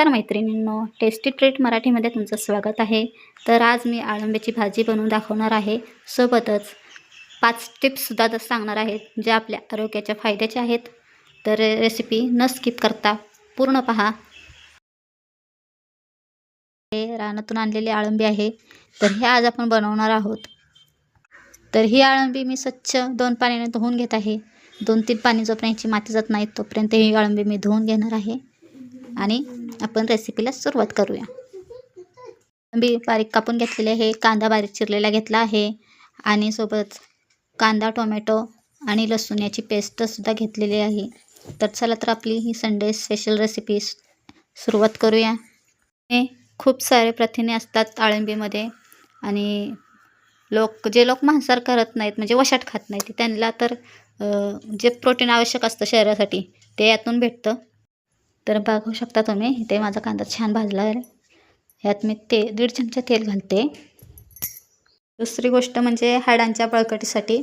नमस्कार मैत्रिणींनो, tasty treat मराठीमध्ये तुमचं स्वागत आहे। तर आज मी अळंबीची भाजी बनवून दाखवणार आहे। सोबतच 5 टिप्ससुद्धा सांगणार आहे जे आपल्या आरोग्याच्या फायद्याचे आहेत। तर रेसिपी न स्किप करता पूर्ण पहा। हे रानातून आणलेली अळंबी आहे, तर हे आज आपण बनवणार आहोत। तर ही अळंबी मी स्वच्छ 2 पाण्याने धुवून घेत आहे। 2-3 पाणी जोपर्यंत याची माती जात नाही तोपर्यंत ही अळंबी मी धुवून घेणार आहे आणि आपण रेसिपीला सुरुवात करूया। अळंबी बारीक कापून घेतलेली आहे, कांदा बारीक चिरलेला घेतला आहे आणि सोबत कांदा, टोमॅटो आणि लसूण याची पेस्ट सुद्धा घेतलेली आहे। तर चला तर आपली ही संडे स्पेशल रेसिपी सुरुवात करूया। हे खूप सारे प्रथिने असतात अळंबीमध्ये आणि जे लोक मांसाहार करत नाहीत म्हणजे वशाट खात नाहीत त्यांना तर जे प्रोटीन आवश्यक असतं शरीरासाठी ते यातून भेटतं। तर बघू शकता तुम्ही इथे माझा कांदा छान भाजला आहे। ह्यात मी 1.5 चमचा तेल घालते। दुसरी गोष्ट म्हणजे हाडांच्या बळकटीसाठी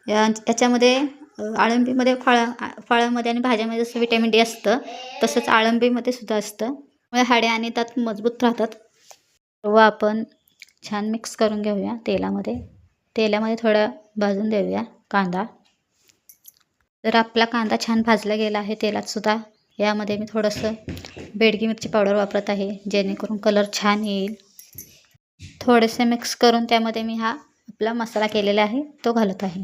याच्यामध्ये अळंबीमध्ये फळामध्ये आणि भाज्यामध्ये जसं व्हिटॅमिन डी असतं तसंच अळंबीमध्ये सुद्धा असतं, त्यामुळे हाडे आणि दात मजबूत राहतात। व आपण छान मिक्स करून घेऊया तेलामध्ये थोडं भाजून देऊया कांदा। तर आपला कांदा छान भाजला गेला आहे तेलात सुद्धा। यामध्ये मी थोडंसं बेडगी मिरची पावडर वापरत आहे जेणेकरून कलर छान येईल। थोडेसे मिक्स करून त्यामध्ये मी हा आपला मसाला केलेला आहे तो घालत आहे।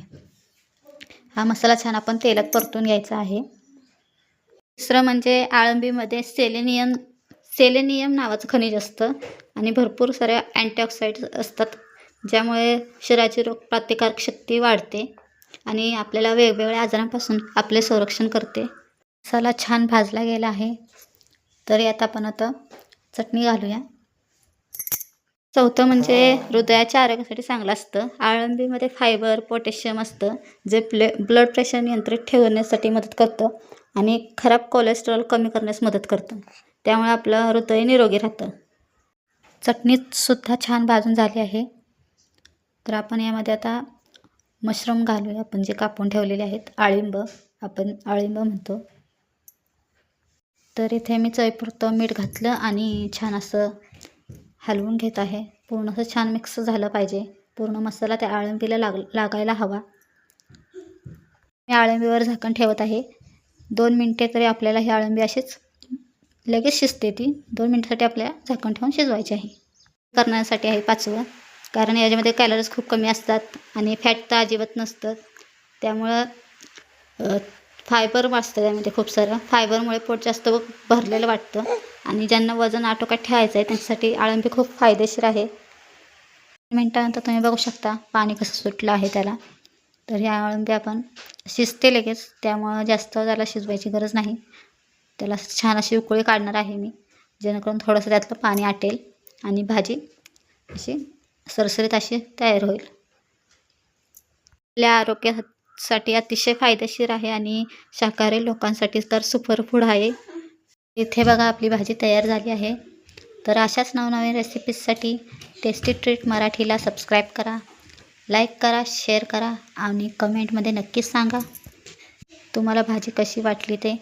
हा मसाला छान आपण तेलात परतून घ्यायचा आहे। दुसरं म्हणजे अळंबीमध्ये सेलेनियम नावाचं खनिज असतं आणि भरपूर साऱ्या अँटीऑक्सिडंट्स असतात ज्यामुळे शरीराची रोगप्रतिकारक शक्ती वाढते आणि आपल्याला वेगवेगळ्या आजारांपासून आपले संरक्षण करते। मसाला छान भाजला गेला आहे, तर यात आपण आता चटणी घालूया। चौथं म्हणजे हृदयाच्या आरोग्यासाठी चांगलं असतं। अळंबीमध्ये फायबर, पोटॅशियम असतं जे ब्लड प्रेशर नियंत्रित ठेवण्यासाठी मदत करतं आणि खराब कोलेस्ट्रॉल कमी करण्यास मदत करतं, त्यामुळे आपलं हृदय निरोगी राहतं। चटणीसुद्धा छान भाजून झाली आहे, तर आपण यामध्ये आता मशरूम घालूया, आपण जे कापून ठेवलेले आहेत आपण अळिंब म्हणतो। तर इथे मी चवीपुरतं मीठ घातलं आणि छान असं हलवून घेत आहे। पूर्ण असं छान मिक्स झालं पाहिजे, पूर्ण मसाला त्या अळंबीला लागायला हवा। मी अळंबीवर झाकण ठेवत आहे 2 मिनिटे, तरी आपल्याला ही अळंबी अशीच लगेच शिजते ती। 2 मिनिटासाठी आपल्याला झाकण ठेवून शिजवायची आहे। करण्यासाठी आहे 5वं, कारण याच्यामध्ये कॅलरीज खूप कमी असतात आणि फॅट तर अजिबात नसतं, त्यामुळं फायबर वाचतं त्यामध्ये खूप सारं। फायबरमुळे पोट जास्त भरलेलं वाटतं आणि ज्यांना वजन आटोक्यात ठेवायचं आहे त्यांच्यासाठी अळंबी खूप फायदेशीर आहे। 2 मिनिटानंतर तुम्ही बघू शकता पाणी कसं सुटलं आहे त्याला। तर ही अळंबी आपण शिजते लगेच, त्यामुळं जास्त त्याला शिजवायची गरज नाही। त्याला छान अशी उकळी काढणार आहे मी, जेणेकरून थोडंसं त्यातलं पाणी आटेल आणि भाजी अशी सरसरीत अशी तयार होईल। आपल्या आरोग्यासाठी अतिशय फायदेशीर आहे आणि शाकाहारी लोकांसाठी तर सुपर फूड आहे। इथे बघा आपली भाजी तयार झाली आहे। तर अशाच नवनवीन रेसिपीजसाठी टेस्टी ट्रीट मराठीला सबस्क्राईब करा, लाईक करा, शेअर करा आणि कमेंटमध्ये नक्कीच सांगा तुम्हाला भाजी कशी वाटली ते।